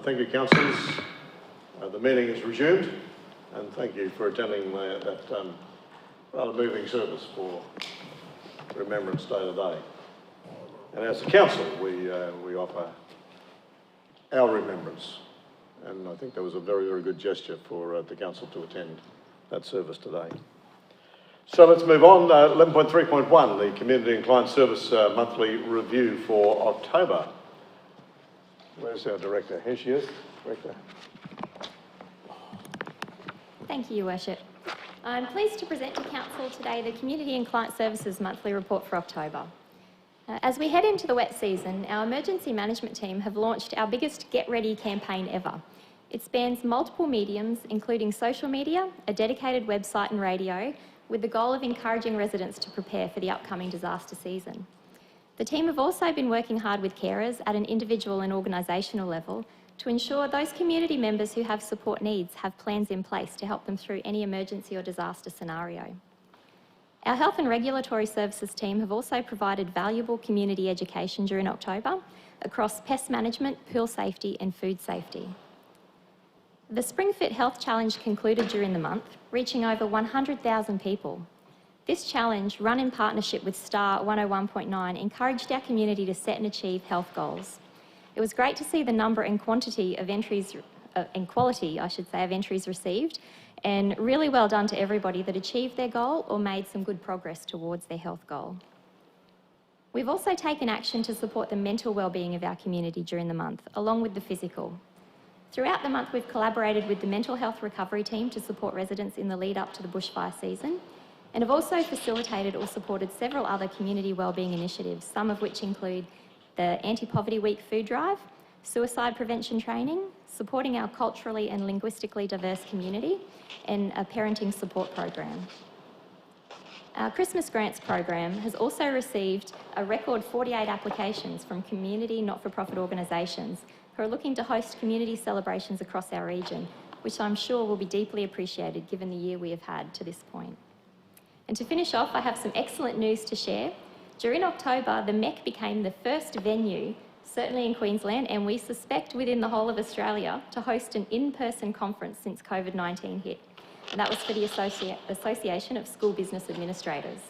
Thank you, councillors. The meeting is resumed, and thank you for attending that rather moving service for Remembrance Day today. And as a council, we offer our remembrance, and I think that was a very, very good gesture for the council to attend that service today. So let's move on. 11.3.1, the Community and Client Service Monthly Review for October. Where's our director? Here she is. Director. Thank you, Your Worship. I'm pleased to present to Council today the Community and Client Services Monthly Report for October. As we head into the wet season, our emergency management team have launched our biggest Get Ready campaign ever. It spans multiple mediums, including social media, a dedicated website and radio, with the goal of encouraging residents to prepare for the upcoming disaster season. The team have also been working hard with carers at an individual and organisational level to ensure those community members who have support needs have plans in place to help them through any emergency or disaster scenario. Our Health and Regulatory Services team have also provided valuable community education during October across pest management, pool safety and food safety. The Springfit Health Challenge concluded during the month, reaching over 100,000 people. This challenge, run in partnership with Star 101.9, encouraged our community to set and achieve health goals. It was great to see the number and quantity of entries, and quality, I should say, of entries received, and really well done to everybody that achieved their goal or made some good progress towards their health goal. We've also taken action to support the mental wellbeing of our community during the month, along with the physical. Throughout the month, we've collaborated with the mental health recovery team to support residents in the lead up to the bushfire season, and have also facilitated or supported several other community wellbeing initiatives, some of which include the Anti-Poverty Week food drive, suicide prevention training, supporting our culturally and linguistically diverse community, and a parenting support program. Our Christmas Grants program has also received a record 48 applications from community not-for-profit organisations who are looking to host community celebrations across our region, which I'm sure will be deeply appreciated given the year we have had to this point. And to finish off, I have some excellent news to share. During October, the MEC became the first venue, certainly in Queensland, and we suspect within the whole of Australia, to host an in-person conference since COVID-19 hit. And that was for the Association of School Business Administrators.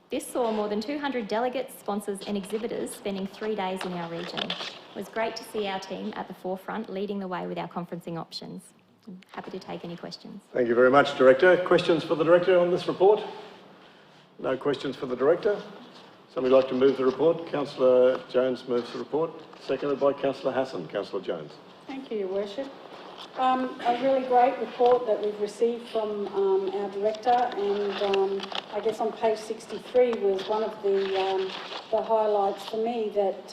This saw more than 200 delegates, sponsors and exhibitors spending 3 days in our region. It was great to see our team at the forefront leading the way with our conferencing options. I'm happy to take any questions. Thank you very much, Director. Questions for the Director on this report? No questions for the Director? Somebody like to move the report? Councillor Jones moves the report, seconded by Councillor Hassan. Councillor Jones. Thank you, Your Worship. A really great report that we've received from our Director, and I guess on page 63 was one of the highlights for me, that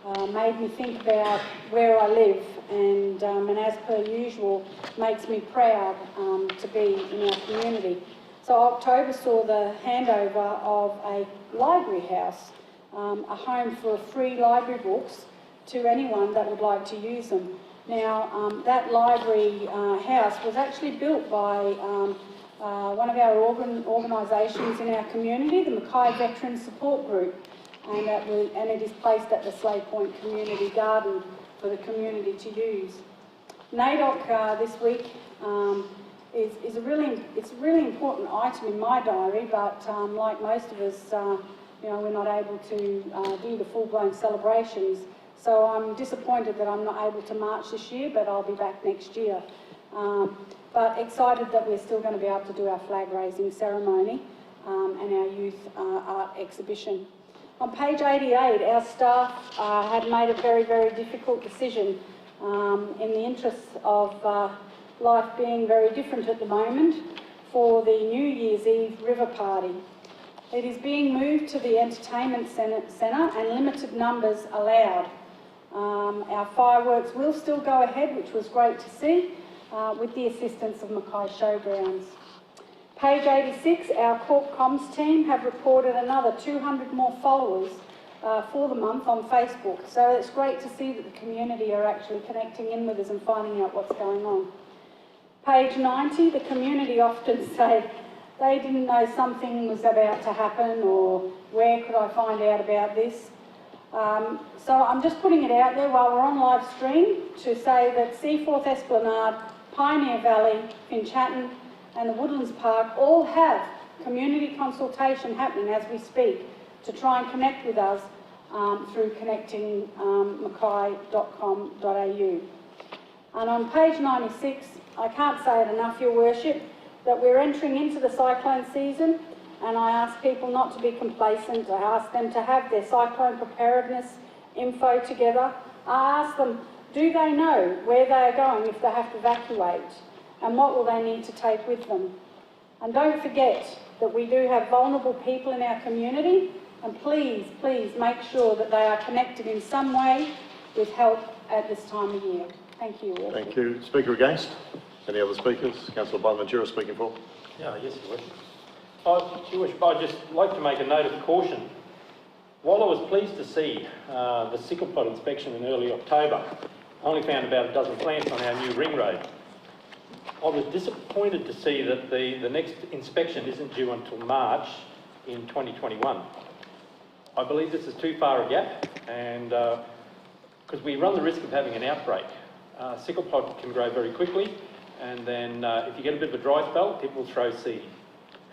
made me think about where I live, and as per usual, makes me proud to be in our community. So October saw the handover of a library house, a home for free library books to anyone that would like to use them. Now, that library house was actually built by one of our organisations in our community, the Mackay Veteran Support Group, and it is placed at the Slay Point Community Garden for the community to use. NAIDOC this week is a really important item in my diary, but like most of us, we're not able to do the full-blown celebrations. So I'm disappointed that I'm not able to march this year, but I'll be back next year. But excited that we're still going to be able to do our flag raising ceremony and our youth art exhibition. On page 88, our staff had made a very, very difficult decision in the interests of life being very different at the moment for the New Year's Eve river party. It is being moved to the entertainment centre and limited numbers allowed. Our fireworks will still go ahead, which was great to see, with the assistance of Mackay Showgrounds. Page 86, our Corp Comms team have reported another 200 more followers for the month on Facebook. So it's great to see that the community are actually connecting in with us and finding out what's going on. Page 90, the community often say they didn't know something was about to happen, or where could I find out about this? So I'm just putting it out there while we're on live stream to say that Seaforth Esplanade, Pioneer Valley, Finchatten and the Woodlands Park all have community consultation happening as we speak to try and connect with us through connecting mackay.com.au. And on page 96, I can't say it enough, Your Worship, that we're entering into the cyclone season, and I ask people not to be complacent. I ask them to have their cyclone preparedness info together. I ask them, do they know where they are going if they have to evacuate, and what will they need to take with them? And don't forget that we do have vulnerable people in our community, and please, please make sure that they are connected in some way with help at this time of year. Thank you. Thank you. Speaker against? Any other speakers? Councillor Bonaventura speaking for. Yes, Your Worship. Your Worship, I'd just like to make a note of caution. While I was pleased to see the sickle plot inspection in early October, I only found about a dozen plants on our new ring road. I was disappointed to see that the next inspection isn't due until March in 2021. I believe this is too far a gap, and because we run the risk of having an outbreak. Sickle plot can grow very quickly, and then if you get a bit of a dry spell, it will throw seed.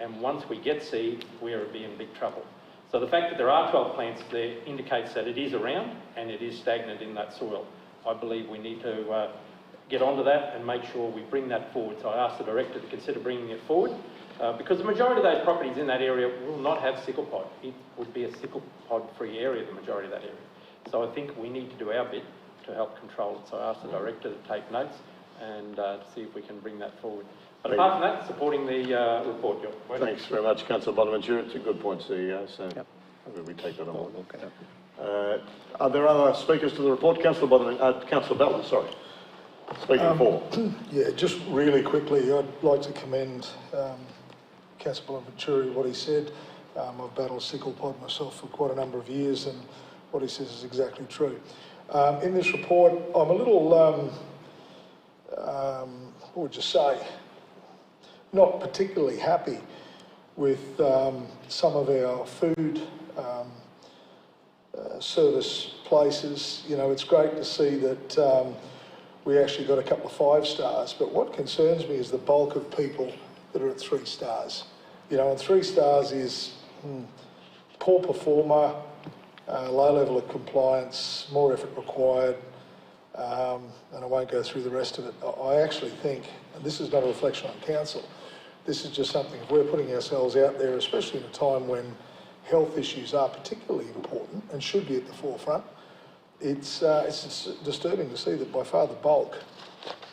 And once we get seed, we are in big trouble. So the fact that there are 12 plants there indicates that it is around and it is stagnant in that soil. I believe we need to get onto that and make sure we bring that forward. So I asked the Director to consider bringing it forward because the majority of those properties in that area will not have sickle pod. It would be a sickle pod-free area, the majority of that area. So I think we need to do our bit to help control it. So I asked the Director to take notes and see if we can bring that forward. But apart from that, supporting the report, Your Worship. Thanks very much, Councillor Bonaventura. It's a good point, CEO, so we take that on board. Are there other speakers to the report? Councillor Bella, sorry. Speaking for. Yeah, just really quickly, I'd like to commend Councillor Bonaventura, what he said. I've battled sickle pod myself for quite a number of years, and what he says is exactly true. In this report, I'm a little, what would you say, not particularly happy with some of our food service places. You know, it's great to see that we actually got a couple of 5 stars, but what concerns me is the bulk of people that are at 3 stars. You know, and 3 stars is poor performer, low level of compliance, more effort required, and I won't go through the rest of it. I actually think, and this is not a reflection on council, this is just something, if we're putting ourselves out there, especially in a time when health issues are particularly important and should be at the forefront, it's disturbing to see that by far the bulk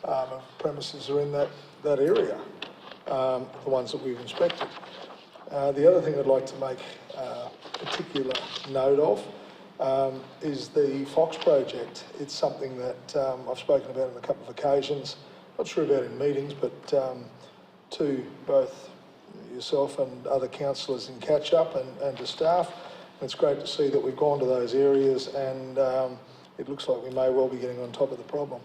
of premises are in that area, the ones that we've inspected. The other thing I'd like to make particular note of is the Fox project. It's something that I've spoken about on a couple of occasions, not sure about in meetings, but to both yourself and other councillors in catch-up and to staff. And it's great to see that we've gone to those areas and it looks like we may well be getting on top of the problem.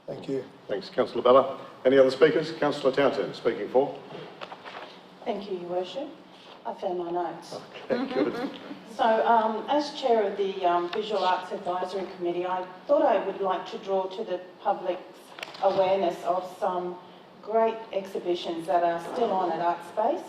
Thank you. Thanks, Councillor Bella. Any other speakers? Councillor Townsend, speaking for. Thank you, Your Worship. I found my notes. Okay, good. So, as Chair of the Visual Arts Advisory Committee, I thought I would like to draw to the public's awareness of some great exhibitions that are still on at Artspace.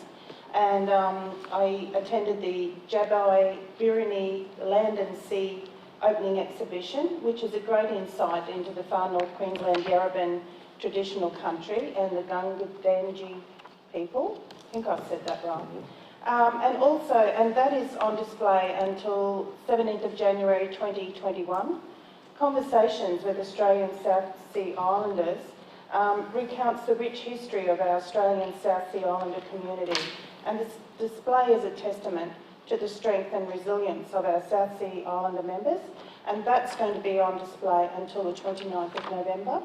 And I attended the Jabai Biruni Land and Sea opening exhibition, which is a great insight into the far north Queensland Yarrabin traditional country and the Gungadangi people. I think I said that right. And that is on display until 17th of January 2021. Conversations with Australian South Sea Islanders recounts the rich history of our Australian South Sea Islander community, and this display is a testament to the strength and resilience of our South Sea Islander members, and that's going to be on display until the 29th of November.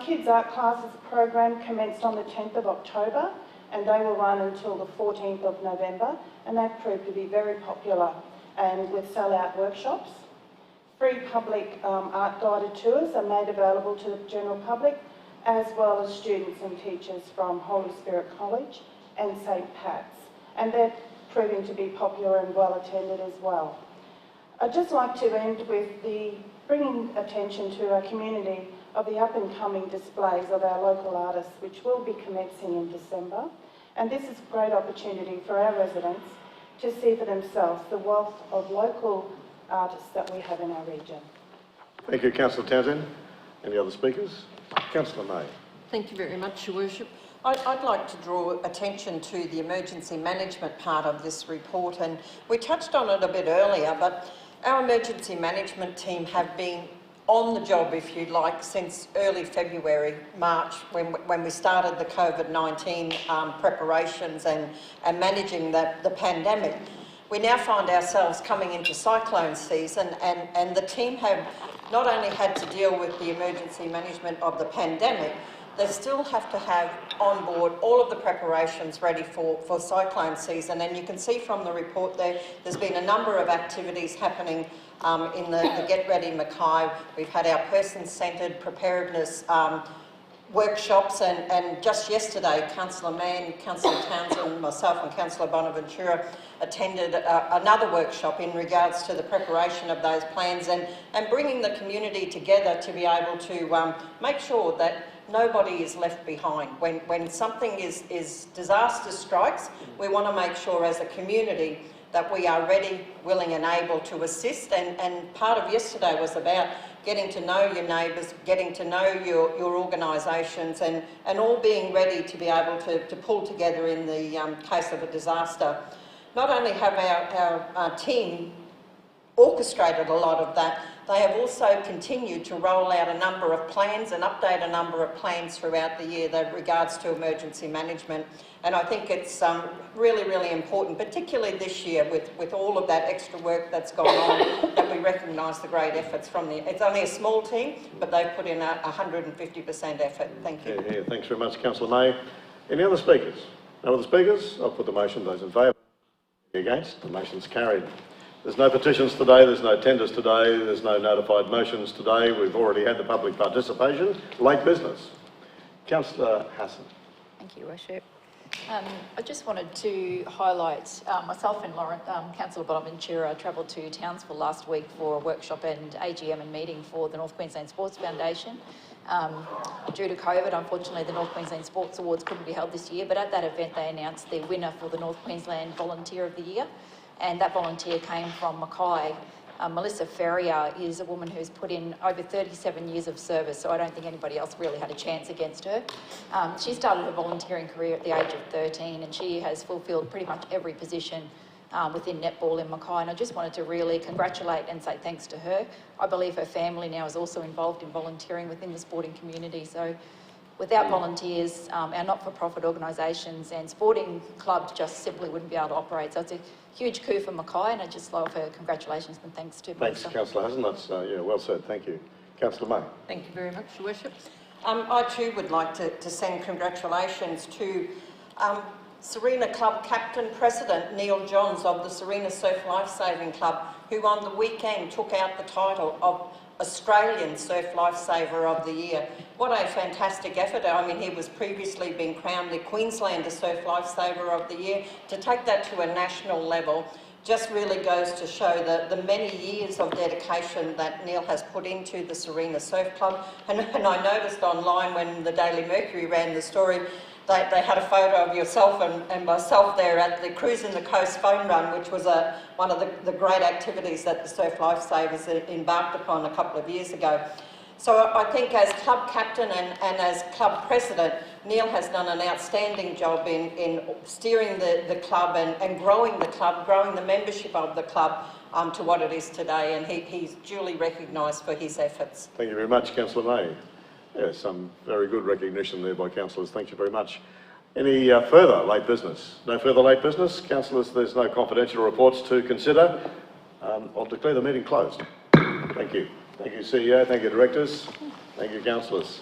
Kids Art Classes program commenced on the 10th of October, and they will run until the 14th of November, and they've proved to be very popular and with sell-out workshops. Free public art guided tours are made available to the general public, as well as students and teachers from Holy Spirit College and St Pat's, and they're proving to be popular and well attended as well. I'd just like to end with bringing attention to our community of the up-and-coming displays of our local artists, which will be commencing in December. And this is a great opportunity for our residents to see for themselves the wealth of local artists that we have in our region. Thank you, Councillor Townsend. Any other speakers? Councillor May. Thank you very much, Your Worship. I'd like to draw attention to the emergency management part of this report, and we touched on it a bit earlier, but our emergency management team have been on the job, if you like, since early February, March, when we started the COVID-19 preparations and managing the pandemic. We now find ourselves coming into cyclone season, and the team have not only had to deal with the emergency management of the pandemic, they still have to have on board all of the preparations ready for cyclone season. And you can see from the report there's been a number of activities happening in the Get Ready Mackay. We've had our person-centred preparedness workshops, and just yesterday, Councillor Mann, Councillor Townsend, myself and Councillor Bonaventura attended another workshop in regards to the preparation of those plans and bringing the community together to be able to make sure that nobody is left behind. When something is disaster strikes, we want to make sure as a community that we are ready, willing and able to assist, and part of yesterday was about getting to know your neighbours, getting to know your organisations, and all being ready to be able to pull together in the case of a disaster. Not only have our team orchestrated a lot of that, they have also continued to roll out a number of plans and update a number of plans throughout the year with regards to emergency management. And I think it's really, really important, particularly this year with all of that extra work that's gone on, that we recognise the great efforts from it's only a small team, but they've put in 150% effort. Thank you. Yeah, thanks very much, Councillor May. Any other speakers? No other speakers? I'll put the motion. Those in favour? Against? The motion's carried. There's no petitions today, there's no tenders today, there's no notified motions today. We've already had the public participation. Late business. Councillor Hassan. Thank you, Worship. I just wanted to highlight myself and Councillor Bonaventura travelled to Townsville last week for a workshop and AGM and meeting for the North Queensland Sports Foundation. Due to COVID, unfortunately, the North Queensland Sports Awards couldn't be held this year, but at that event they announced the winner for the North Queensland Volunteer of the Year, and that volunteer came from Mackay. Melissa Ferrier is a woman who's put in over 37 years of service, so I don't think anybody else really had a chance against her. She started her volunteering career at the age of 13, and she has fulfilled pretty much every position within netball in Mackay, and I just wanted to really congratulate and say thanks to her. I believe her family now is also involved in volunteering within the sporting community, so Without volunteers, our not-for-profit organisations and sporting clubs just simply wouldn't be able to operate. So it's a huge coup for Mackay, and I just love her congratulations and thanks to Thanks, Councillor Hazen. That's, yeah, well said. Thank you. Councillor May. Thank you very much, Your Worship. I too would like to send congratulations to Serena Club Captain President Neil Johns of the Serena Surf Lifesaving Club, who on the weekend took out the title of Australian Surf Lifesaver of the Year. What a fantastic effort. I mean, he was previously been crowned the Queenslander Surf Lifesaver of the Year. To take that to a national level just really goes to show the many years of dedication that Neil has put into the Serena Surf Club. And I noticed online when the Daily Mercury ran the story, they had a photo of yourself and myself there at the Cruise in the Coast phone run, which was one of the great activities that the Surf Lifesavers embarked upon a couple of years ago. So I think as club captain and as club president, Neil has done an outstanding job in steering the club and growing the club, growing the membership of the club to what it is today, and he's duly recognised for his efforts. Thank you very much, Councillor May. Yes, some very good recognition there by councillors. Thank you very much. Any further late business? No further late business? Councillors, there's no confidential reports to consider. I'll declare the meeting closed. Thank you. Thank you, CEO. Thank you, directors. Thank you, councillors.